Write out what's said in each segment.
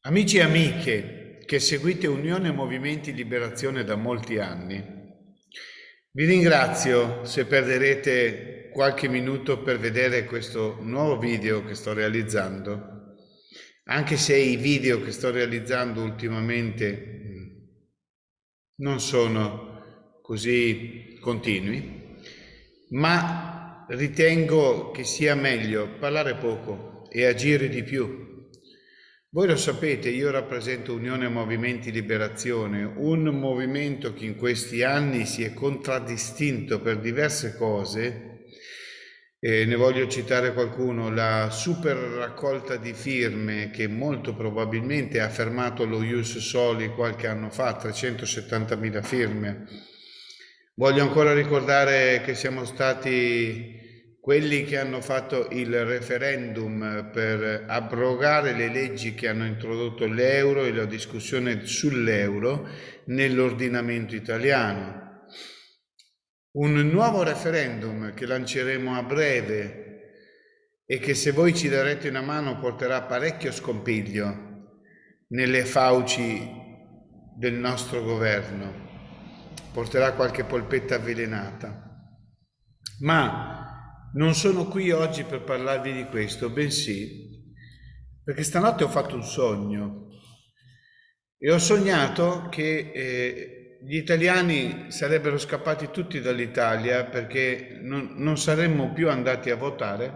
Amici e amiche che seguite Unione Movimenti Liberazione da molti anni, vi ringrazio se perderete qualche minuto per vedere questo nuovo video che sto realizzando, anche se i video che sto realizzando ultimamente non sono così continui, ma ritengo che sia meglio parlare poco e agire di più. Voi lo sapete, io rappresento Unione Movimenti Liberazione, un movimento che in questi anni si è contraddistinto per diverse cose. Ne voglio citare qualcuno: la super raccolta di firme che molto probabilmente ha fermato lo Ius Soli qualche anno fa, 370.000 firme. Voglio ancora ricordare che siamo stati quelli che hanno fatto il referendum per abrogare le leggi che hanno introdotto l'euro e la discussione sull'euro nell'ordinamento italiano. Un nuovo referendum che lanceremo a breve e che, se voi ci darete una mano, porterà parecchio scompiglio nelle fauci del nostro governo, porterà qualche polpetta avvelenata. Ma non sono qui oggi per parlarvi di questo, bensì perché stanotte ho fatto un sogno e ho sognato che gli italiani sarebbero scappati tutti dall'Italia perché non saremmo più andati a votare,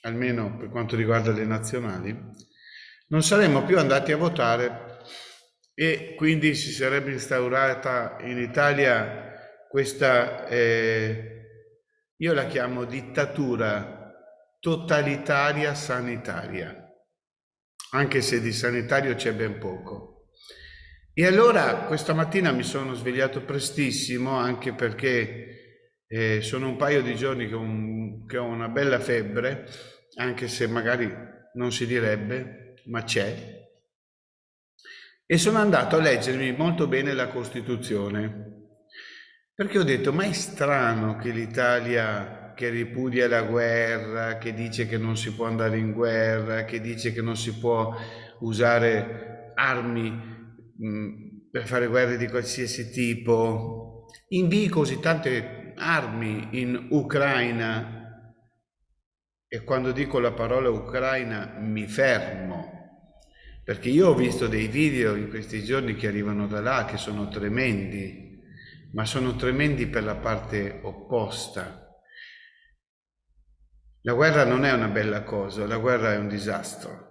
almeno per quanto riguarda le nazionali, non saremmo più andati a votare e quindi si sarebbe instaurata in Italia questa, io la chiamo dittatura totalitaria sanitaria, anche se di sanitario c'è ben poco. E allora questa mattina mi sono svegliato prestissimo, anche perché sono un paio di giorni che ho una bella febbre, anche se magari non si direbbe, ma c'è. E sono andato a leggermi molto bene la Costituzione, perché ho detto: ma è strano che l'Italia, che ripudia la guerra, che dice che non si può andare in guerra, che dice che non si può usare armi per fare guerre di qualsiasi tipo, invii così tante armi in Ucraina. E quando dico la parola Ucraina mi fermo, perché io ho visto dei video in questi giorni che arrivano da là, che sono tremendi, ma sono tremendi per la parte opposta. La guerra non è una bella cosa, la guerra è un disastro.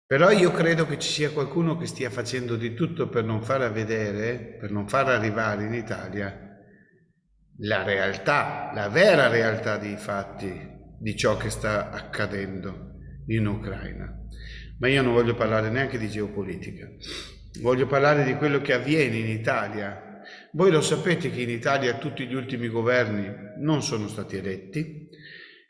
Però io credo che ci sia qualcuno che stia facendo di tutto per non far vedere, per non far arrivare in Italia la realtà, la vera realtà dei fatti di ciò che sta accadendo in Ucraina. Ma io non voglio parlare neanche di geopolitica, voglio parlare di quello che avviene in Italia. Voi lo sapete che in Italia tutti gli ultimi governi non sono stati eletti,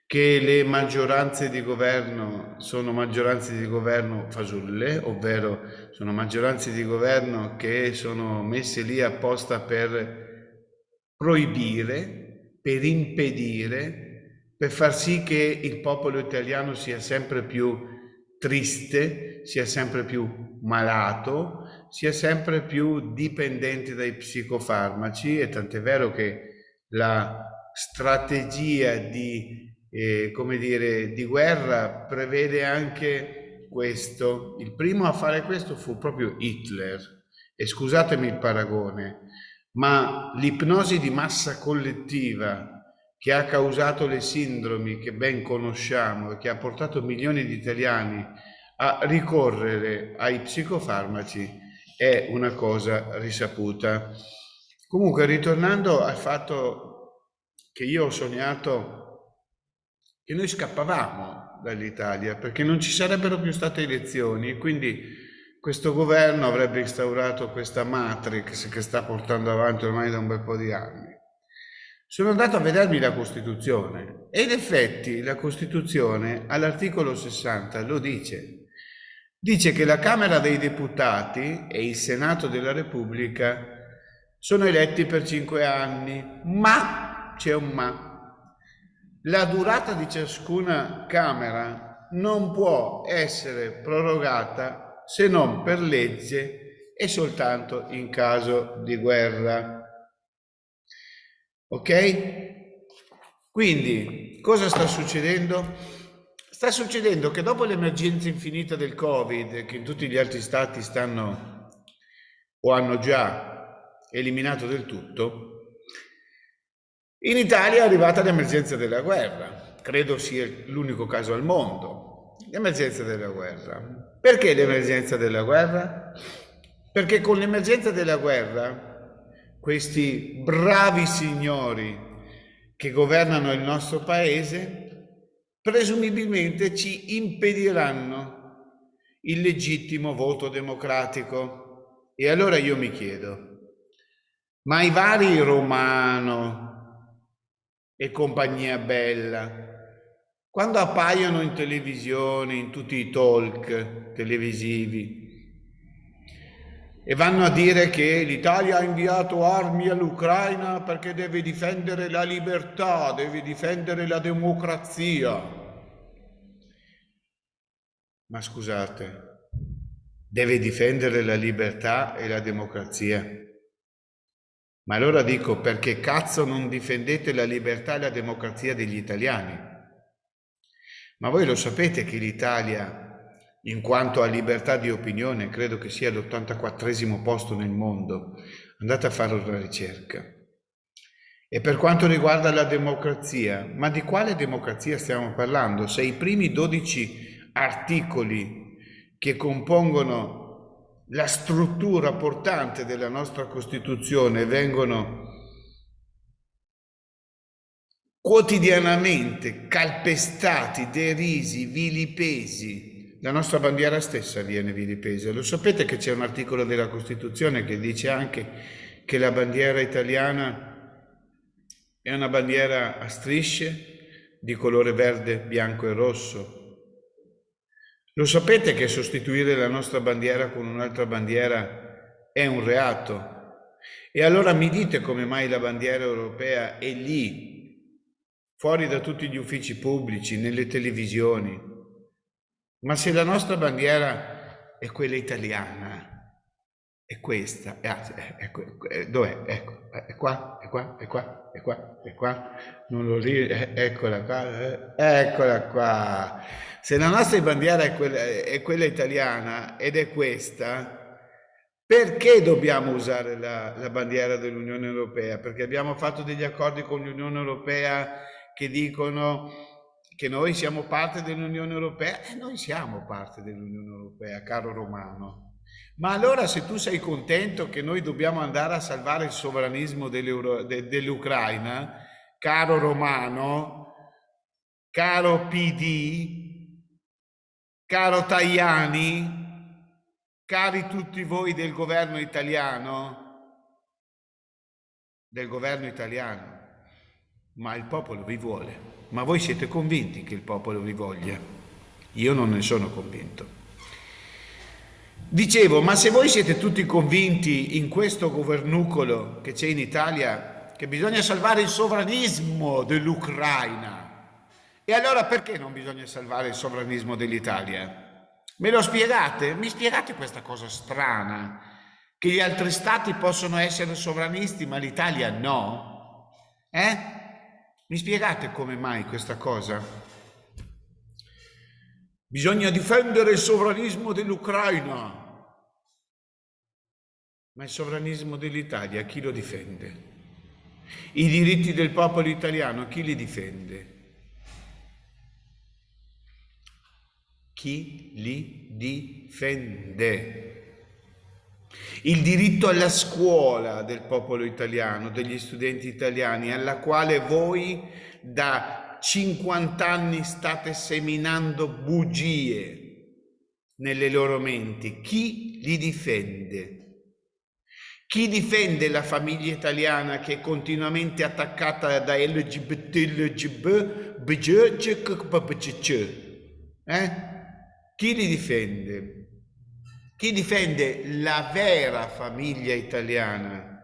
che le maggioranze di governo sono maggioranze di governo fasulle, ovvero sono maggioranze di governo che sono messe lì apposta per proibire, per impedire, per far sì che il popolo italiano sia sempre più triste, sia sempre più malato, sia sempre più dipendente dai psicofarmaci, e tant'è vero che la strategia come dire, di guerra prevede anche questo. Il primo a fare questo fu proprio Hitler, e scusatemi il paragone, ma l'ipnosi di massa collettiva che ha causato le sindromi che ben conosciamo e che ha portato milioni di italiani a ricorrere ai psicofarmaci è una cosa risaputa. Comunque, ritornando al fatto che io ho sognato che noi scappavamo dall'Italia perché non ci sarebbero più state elezioni e quindi questo governo avrebbe instaurato questa matrix che sta portando avanti ormai da un bel po' di anni. Sono andato a vedermi la Costituzione e in effetti la Costituzione all'articolo 60 lo dice. Dice che la Camera dei Deputati e il Senato della Repubblica sono eletti per 5 anni, ma c'è un ma. La durata di ciascuna Camera non può essere prorogata se non per legge e soltanto in caso di guerra. Ok? Quindi, cosa sta succedendo? Sta succedendo che dopo l'emergenza infinita del Covid, che in tutti gli altri stati stanno o hanno già eliminato del tutto, in Italia è arrivata l'emergenza della guerra. Credo sia l'unico caso al mondo. L'emergenza della guerra. Perché l'emergenza della guerra? Perché con l'emergenza della guerra questi bravi signori che governano il nostro paese presumibilmente ci impediranno il legittimo voto democratico. E allora io mi chiedo, ma i vari Romano e compagnia bella, quando appaiono in televisione, in tutti i talk televisivi, e vanno a dire che l'Italia ha inviato armi all'Ucraina perché deve difendere la libertà, deve difendere la democrazia. Ma scusate, deve difendere la libertà e la democrazia. Ma allora dico, perché cazzo non difendete la libertà e la democrazia degli italiani? Ma voi lo sapete che l'Italia, in quanto a libertà di opinione, credo che sia all'84° posto nel mondo. Andate a fare una ricerca. E per quanto riguarda la democrazia, ma di quale democrazia stiamo parlando? Se i primi 12 articoli che compongono la struttura portante della nostra Costituzione vengono quotidianamente calpestati, derisi, vilipesi, la nostra bandiera stessa viene vilipesa. Lo sapete che c'è un articolo della Costituzione che dice anche che la bandiera italiana è una bandiera a strisce di colore verde, bianco e rosso. Lo sapete che sostituire la nostra bandiera con un'altra bandiera è un reato? E allora mi dite come mai la bandiera europea è lì, fuori da tutti gli uffici pubblici, nelle televisioni? Ma se la nostra bandiera è quella italiana, è questa, dov'è? Ecco, è qua, è qua, è qua, è qua, è qua, non lo lì, eccola qua, eccola qua. Se la nostra bandiera è quella italiana ed è questa, perché dobbiamo usare la bandiera dell'Unione Europea? Perché abbiamo fatto degli accordi con l'Unione Europea che dicono che noi siamo parte dell'Unione Europea e noi siamo parte dell'Unione Europea, caro Romano. Ma allora se tu sei contento che noi dobbiamo andare a salvare il sovranismo dell'Ucraina, caro Romano, caro PD, caro Tajani, cari tutti voi del governo italiano, ma il popolo vi vuole. Ma voi siete convinti che il popolo vi voglia? Io non ne sono convinto. Dicevo, ma se voi siete tutti convinti in questo governucolo che c'è in Italia che bisogna salvare il sovranismo dell'Ucraina, e allora perché non bisogna salvare il sovranismo dell'Italia? Me lo spiegate? Mi spiegate questa cosa strana? Che gli altri stati possono essere sovranisti ma l'Italia no? Mi spiegate come mai questa cosa? Bisogna difendere il sovranismo dell'Ucraina. Ma il sovranismo dell'Italia chi lo difende? I diritti del popolo italiano chi li difende? Chi li difende? Il diritto alla scuola del popolo italiano, degli studenti italiani, alla quale voi da 50 anni state seminando bugie nelle loro menti. Chi li difende? Chi difende la famiglia italiana che è continuamente attaccata da LGBT, Chi li difende? Chi difende la vera famiglia italiana?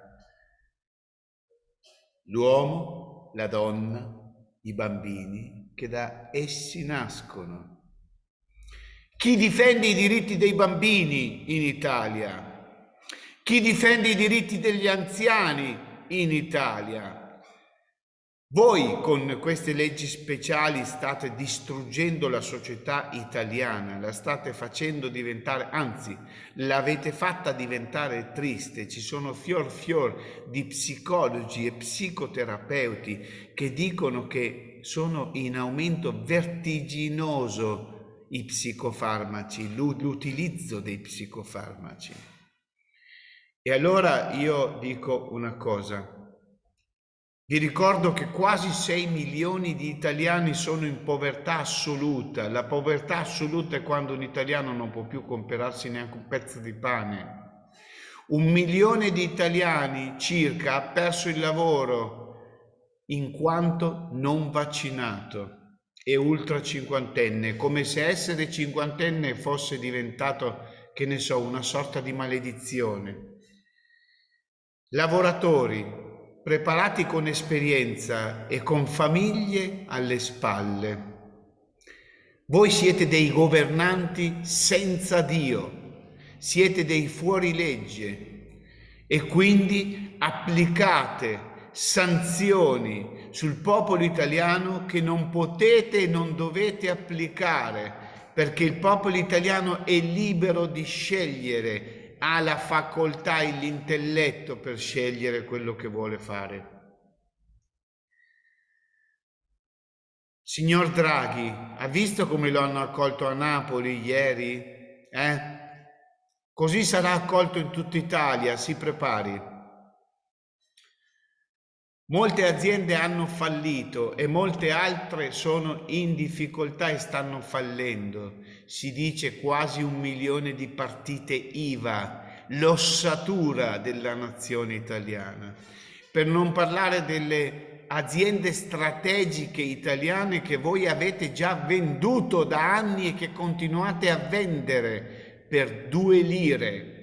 L'uomo, la donna, i bambini che da essi nascono. Chi difende i diritti dei bambini in Italia? Chi difende i diritti degli anziani in Italia? Voi con queste leggi speciali state distruggendo la società italiana, la state facendo diventare, anzi, l'avete fatta diventare triste. Ci sono fior di psicologi e psicoterapeuti che dicono che sono in aumento vertiginoso i psicofarmaci, l'utilizzo dei psicofarmaci. E allora io dico una cosa. Vi ricordo che quasi 6 milioni di italiani sono in povertà assoluta. La povertà assoluta è quando un italiano non può più comprarsi neanche un pezzo di pane. 1 milione di italiani circa ha perso il lavoro in quanto non vaccinato e ultra cinquantenne, come se essere cinquantenne fosse diventato, che ne so, una sorta di maledizione. Lavoratori preparati con esperienza e con famiglie alle spalle. Voi siete dei governanti senza Dio, siete dei fuorilegge e quindi applicate sanzioni sul popolo italiano che non potete e non dovete applicare, perché il popolo italiano è libero di scegliere, ha la facoltà e l'intelletto per scegliere quello che vuole fare. Signor Draghi, ha visto come lo hanno accolto a Napoli ieri? Così sarà accolto in tutta Italia, si prepari. Molte aziende hanno fallito e molte altre sono in difficoltà e stanno fallendo. Si dice quasi 1 milione di partite IVA, l'ossatura della nazione italiana. Per non parlare delle aziende strategiche italiane che voi avete già venduto da anni e che continuate a vendere per 2 lire.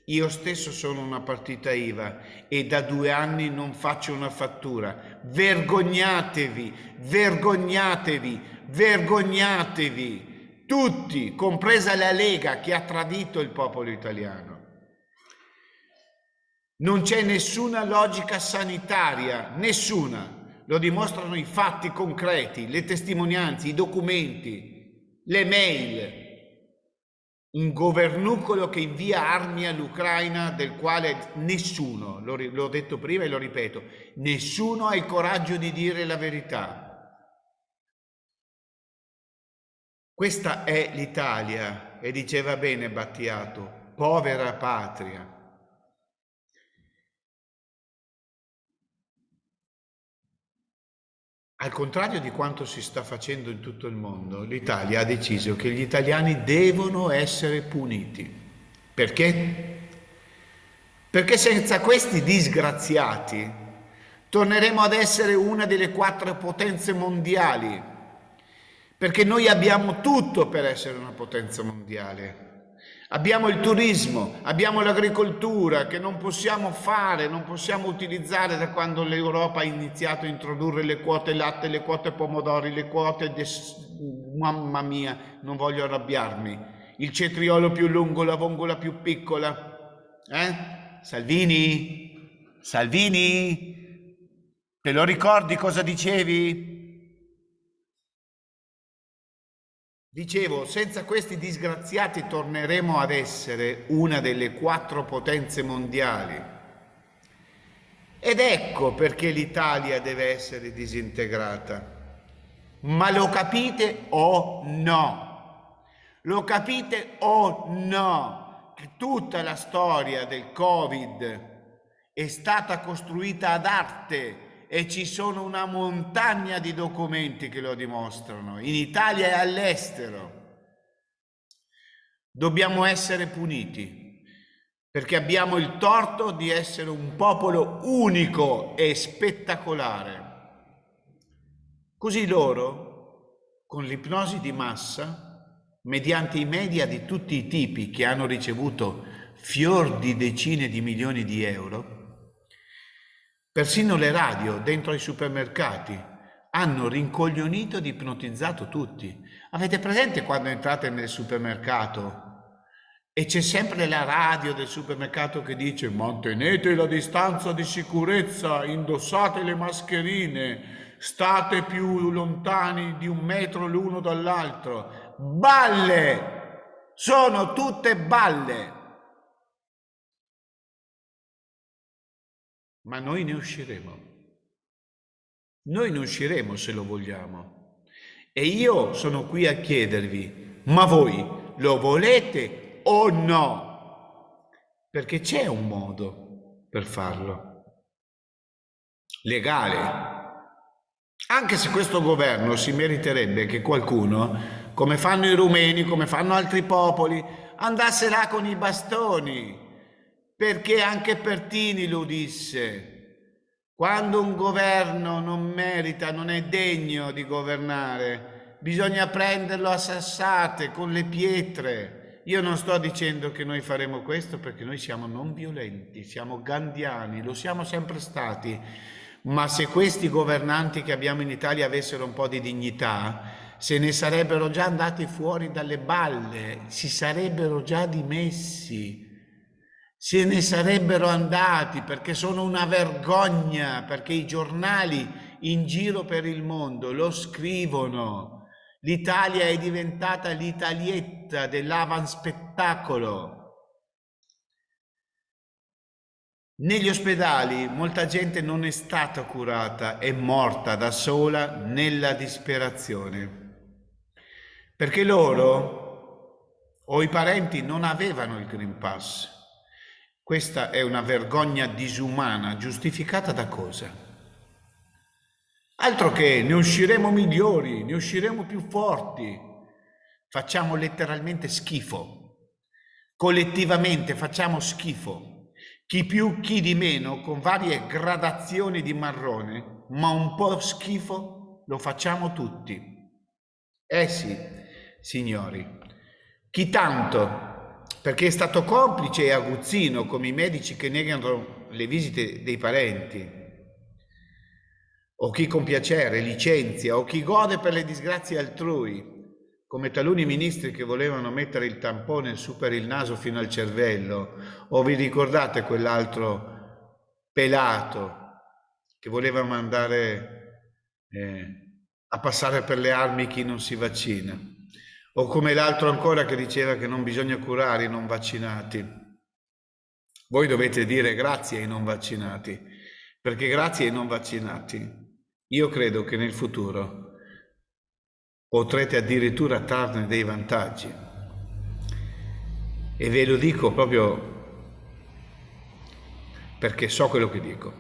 Io stesso sono una partita IVA e da 2 anni non faccio una fattura. Vergognatevi, vergognatevi, vergognatevi, tutti, compresa la Lega che ha tradito il popolo italiano. Non c'è nessuna logica sanitaria, nessuna. Lo dimostrano i fatti concreti, le testimonianze, i documenti, le mail. Un governucolo che invia armi all'Ucraina del quale nessuno, l'ho detto prima e lo ripeto, nessuno ha il coraggio di dire la verità. Questa è l'Italia, e diceva bene Battiato, povera patria. Al contrario di quanto si sta facendo in tutto il mondo, l'Italia ha deciso che gli italiani devono essere puniti. Perché? Perché senza questi disgraziati torneremo ad essere una delle 4 potenze mondiali, perché noi abbiamo tutto per essere una potenza mondiale. Abbiamo il turismo, abbiamo l'agricoltura che non possiamo fare, non possiamo utilizzare da quando l'Europa ha iniziato a introdurre le quote latte, le quote pomodori, le quote mamma mia, non voglio arrabbiarmi, il cetriolo più lungo, la vongola più piccola. Salvini? Salvini? Te lo ricordi cosa dicevi? Dicevo, senza questi disgraziati torneremo ad essere una delle 4 potenze mondiali. Ed ecco perché l'Italia deve essere disintegrata. Ma lo capite o no? Lo capite o no? Che tutta la storia del Covid è stata costruita ad arte e ci sono una montagna di documenti che lo dimostrano, in Italia e all'estero. Dobbiamo essere puniti, perché abbiamo il torto di essere un popolo unico e spettacolare. Così loro, con l'ipnosi di massa, mediante i media di tutti i tipi che hanno ricevuto fior di decine di milioni di euro, persino le radio dentro ai supermercati hanno rincoglionito ed ipnotizzato tutti. Avete presente quando entrate nel supermercato e c'è sempre la radio del supermercato che dice: mantenete la distanza di sicurezza, indossate le mascherine, state più lontani di 1 metro l'uno dall'altro. Balle! Sono tutte balle! Ma noi ne usciremo. Noi ne usciremo se lo vogliamo. E io sono qui a chiedervi: ma voi lo volete o no? Perché c'è un modo per farlo, legale. Anche se questo governo si meriterebbe che qualcuno, come fanno i rumeni, come fanno altri popoli, andasse là con i bastoni, perché anche Pertini lo disse: quando un governo non merita, non è degno di governare, bisogna prenderlo a sassate con le pietre. Io non sto dicendo che noi faremo questo, perché noi siamo non violenti, siamo gandhiani, lo siamo sempre stati, ma se questi governanti che abbiamo in Italia avessero un po' di dignità, se ne sarebbero già andati fuori dalle balle, si sarebbero già dimessi. Se ne sarebbero andati, perché sono una vergogna, perché i giornali in giro per il mondo lo scrivono. L'Italia è diventata l'Italietta dell'avanspettacolo. Negli ospedali molta gente non è stata curata, è morta da sola nella disperazione, perché loro o i parenti non avevano il Green Pass. Questa è una vergogna disumana, giustificata da cosa? Altro che ne usciremo migliori, ne usciremo più forti. Facciamo letteralmente schifo. Collettivamente facciamo schifo. Chi più, chi di meno, con varie gradazioni di marrone, ma un po' schifo lo facciamo tutti. Eh sì, signori. Chi tanto? Perché è stato complice e aguzzino, come i medici che negano le visite dei parenti, o chi con piacere licenzia, o chi gode per le disgrazie altrui, come taluni ministri che volevano mettere il tampone su per il naso fino al cervello, o vi ricordate quell'altro pelato che voleva mandare a passare per le armi chi non si vaccina? O come l'altro ancora che diceva che non bisogna curare i non vaccinati. Voi dovete dire grazie ai non vaccinati, perché grazie ai non vaccinati io credo che nel futuro potrete addirittura trarne dei vantaggi. E ve lo dico proprio perché so quello che dico.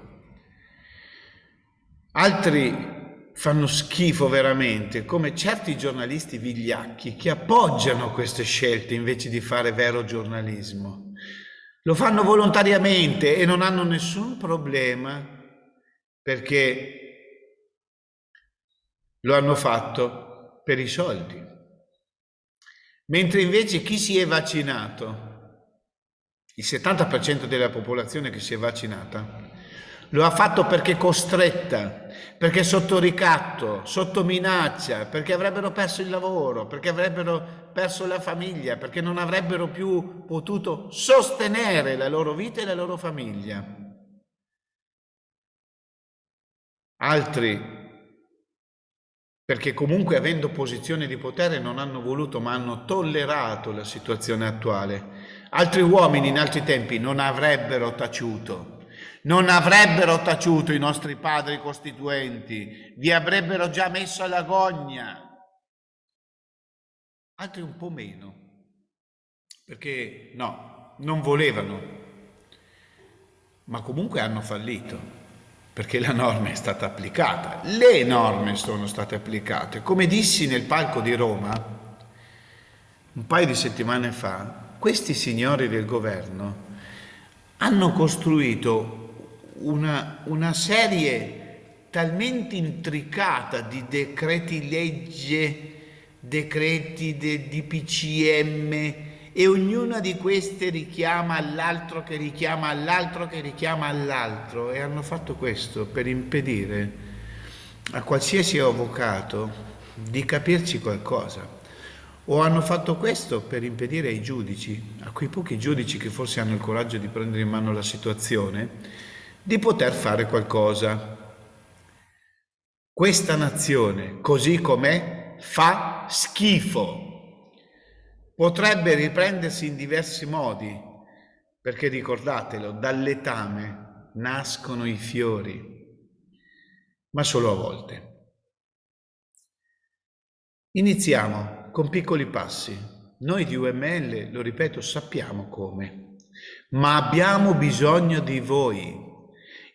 Altri fanno schifo veramente, come certi giornalisti vigliacchi che appoggiano queste scelte invece di fare vero giornalismo. Lo fanno volontariamente e non hanno nessun problema, perché lo hanno fatto per i soldi. Mentre invece chi si è vaccinato, il 70% della popolazione che si è vaccinata, lo ha fatto perché è costretta, perché è sotto ricatto, sotto minaccia, perché avrebbero perso il lavoro, perché avrebbero perso la famiglia, perché non avrebbero più potuto sostenere la loro vita e la loro famiglia. Altri perché comunque avendo posizione di potere non hanno voluto ma hanno tollerato la situazione attuale. Altri uomini in altri tempi non avrebbero taciuto i nostri padri costituenti, vi avrebbero già messo alla gogna. Altri un po' meno, perché no, non volevano, ma comunque hanno fallito. Perché la norma è stata applicata, le norme sono state applicate. Come dissi nel palco di Roma un paio di settimane fa, questi signori del governo hanno costruito una serie talmente intricata di decreti legge, decreti di DPCM, e ognuna di queste richiama all'altro che richiama all'altro che richiama all'altro, e hanno fatto questo per impedire a qualsiasi avvocato di capirci qualcosa. O hanno fatto questo per impedire ai giudici, a quei pochi giudici che forse hanno il coraggio di prendere in mano la situazione, di poter fare qualcosa. Questa nazione, così com'è, fa schifo. Potrebbe riprendersi in diversi modi, perché ricordatelo, dal letame nascono i fiori, ma solo a volte. Iniziamo con piccoli passi. Noi di UML, lo ripeto, sappiamo come, ma abbiamo bisogno di voi.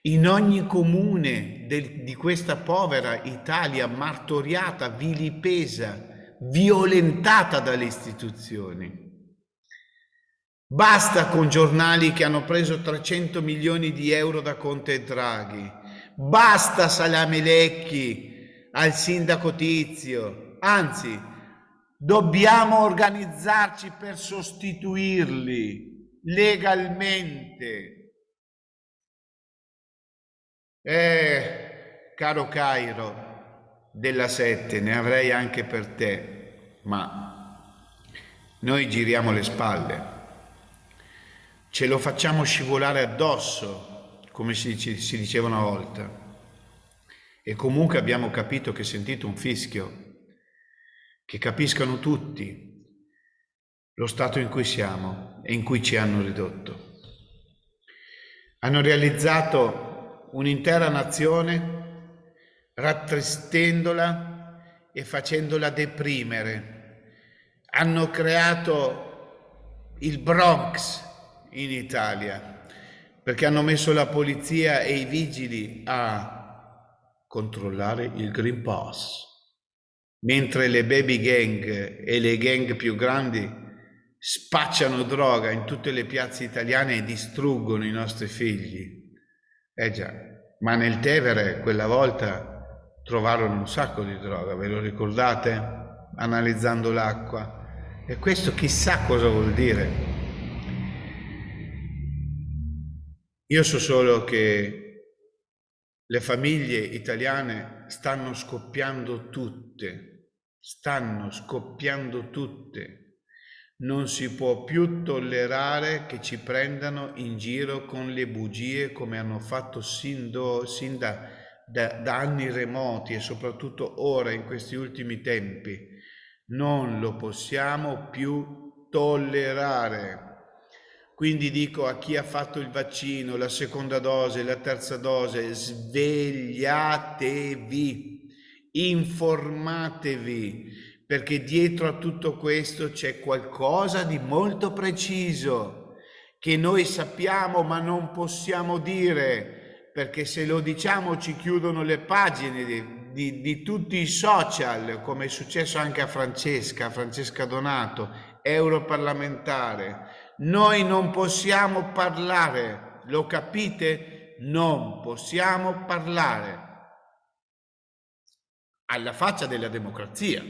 In ogni comune di questa povera Italia martoriata, vilipesa, violentata dalle istituzioni. Basta con giornali che hanno preso 300 milioni di euro da Conte e Draghi. Basta salamelecchi al sindaco Tizio. Anzi, dobbiamo organizzarci per sostituirli legalmente. Caro Cairo della Sette, ne avrei anche per te, ma noi giriamo le spalle. Ce lo facciamo scivolare addosso, come si diceva una volta. E comunque abbiamo capito che sentite un fischio, che capiscano tutti lo stato in cui siamo e in cui ci hanno ridotto. Hanno realizzato un'intera nazione rattristendola e facendola deprimere. Hanno creato il Bronx in Italia, perché hanno messo la polizia e i vigili a controllare il Green Pass, mentre le baby gang e le gang più grandi spacciano droga in tutte le piazze italiane e distruggono i nostri figli. Già, ma nel Tevere quella volta trovarono un sacco di droga, ve lo ricordate? Analizzando l'acqua. E questo chissà cosa vuol dire. Io so solo che le famiglie italiane stanno scoppiando tutte. Non si può più tollerare che ci prendano in giro con le bugie come hanno fatto sin da anni remoti e soprattutto ora in questi ultimi tempi. Non lo possiamo più tollerare. Quindi dico a chi ha fatto il vaccino, la seconda dose, la terza dose, svegliatevi, informatevi, perché dietro a tutto questo c'è qualcosa di molto preciso che noi sappiamo ma non possiamo dire, perché se lo diciamo ci chiudono le pagine di tutti i social, come è successo anche a Francesca Donato, europarlamentare. Noi non possiamo parlare, lo capite? Non possiamo parlare. Alla faccia della democrazia,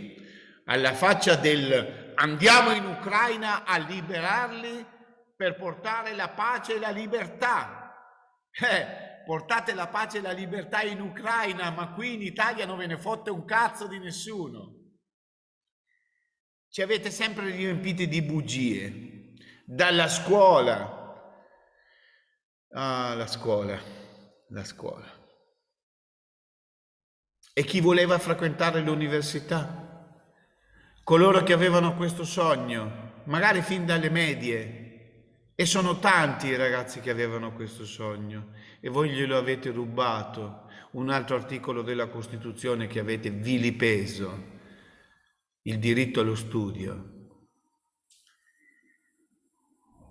alla faccia del andiamo in Ucraina a liberarli per portare la pace e la libertà. Portate la pace e la libertà in Ucraina, ma qui in Italia non ve ne fotte un cazzo di nessuno. Ci avete sempre riempiti di bugie. Dalla scuola, la scuola. E chi voleva frequentare l'università? Coloro che avevano questo sogno, magari fin dalle medie, e sono tanti i ragazzi che avevano questo sogno, e voi glielo avete rubato, un altro articolo della Costituzione che avete vilipeso, il diritto allo studio.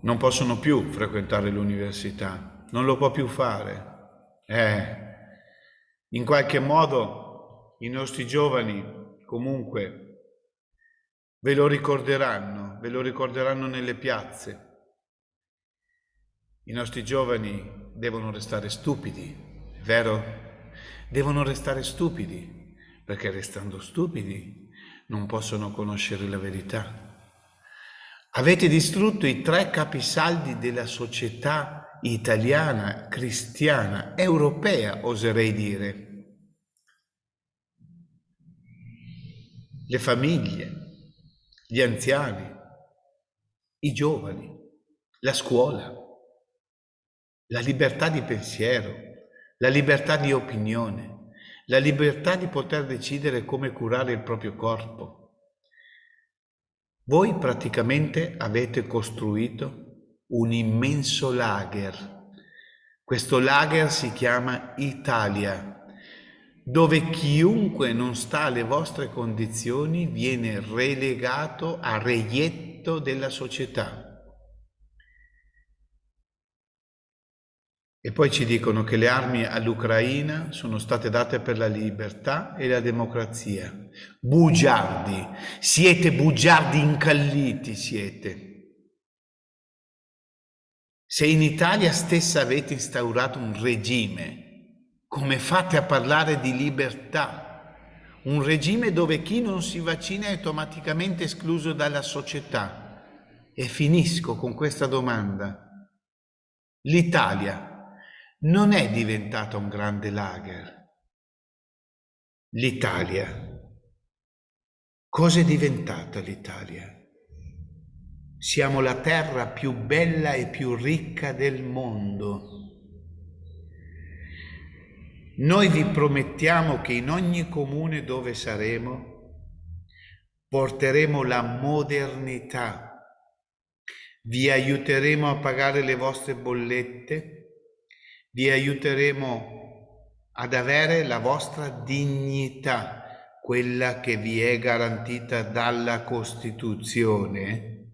Non possono più frequentare l'università, non lo può più fare. In qualche modo i nostri giovani comunque ve lo ricorderanno nelle piazze. I nostri giovani devono restare stupidi, vero? Devono restare stupidi, perché restando stupidi non possono conoscere la verità. Avete distrutto i 3 capisaldi della società italiana, cristiana, europea, oserei dire. le famiglie, gli anziani, i giovani, la scuola, la libertà di pensiero, la libertà di opinione, la libertà di poter decidere come curare il proprio corpo. Voi praticamente avete costruito un immenso lager. Questo lager si chiama Italia, dove chiunque non sta alle vostre condizioni viene relegato a reietto della società. E poi ci dicono che le armi all'Ucraina sono state date per la libertà e la democrazia. Bugiardi, siete bugiardi incalliti, siete. Se in Italia stessa avete instaurato un regime, come fate a parlare di libertà? Un regime dove chi non si vaccina è automaticamente escluso dalla società. E finisco con questa domanda. L'Italia non è diventata un grande lager. L'Italia. Cosa è diventata l'Italia? Siamo la terra più bella e più ricca del mondo. Noi vi promettiamo che in ogni comune dove saremo porteremo la modernità, vi aiuteremo a pagare le vostre bollette, vi aiuteremo ad avere la vostra dignità, quella che vi è garantita dalla Costituzione,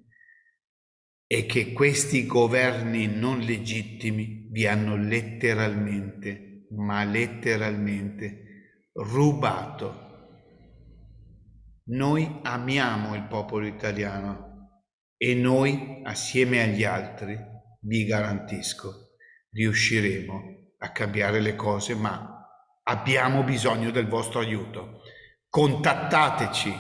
e che questi governi non legittimi vi hanno letteralmente, ma letteralmente, rubato. Noi amiamo il popolo italiano e noi, assieme agli altri, vi garantisco, riusciremo a cambiare le cose, ma abbiamo bisogno del vostro aiuto. Contattateci,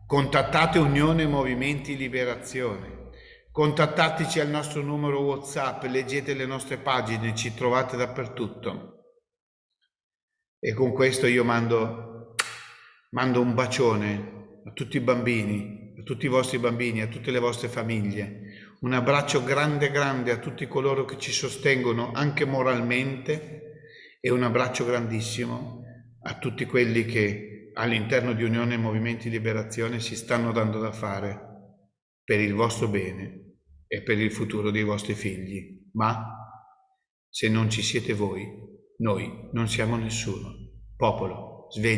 contattate Unione Movimenti Liberazione, contattateci al nostro numero WhatsApp, leggete le nostre pagine, ci trovate dappertutto. E con questo io mando un bacione a tutti i bambini, a tutti i vostri bambini, a tutte le vostre famiglie. Un abbraccio grande grande a tutti coloro che ci sostengono anche moralmente e un abbraccio grandissimo a tutti quelli che all'interno di Unione Movimenti Liberazione si stanno dando da fare per il vostro bene e per il futuro dei vostri figli. Ma se non ci siete voi, noi non siamo nessuno. Popolo, svegli.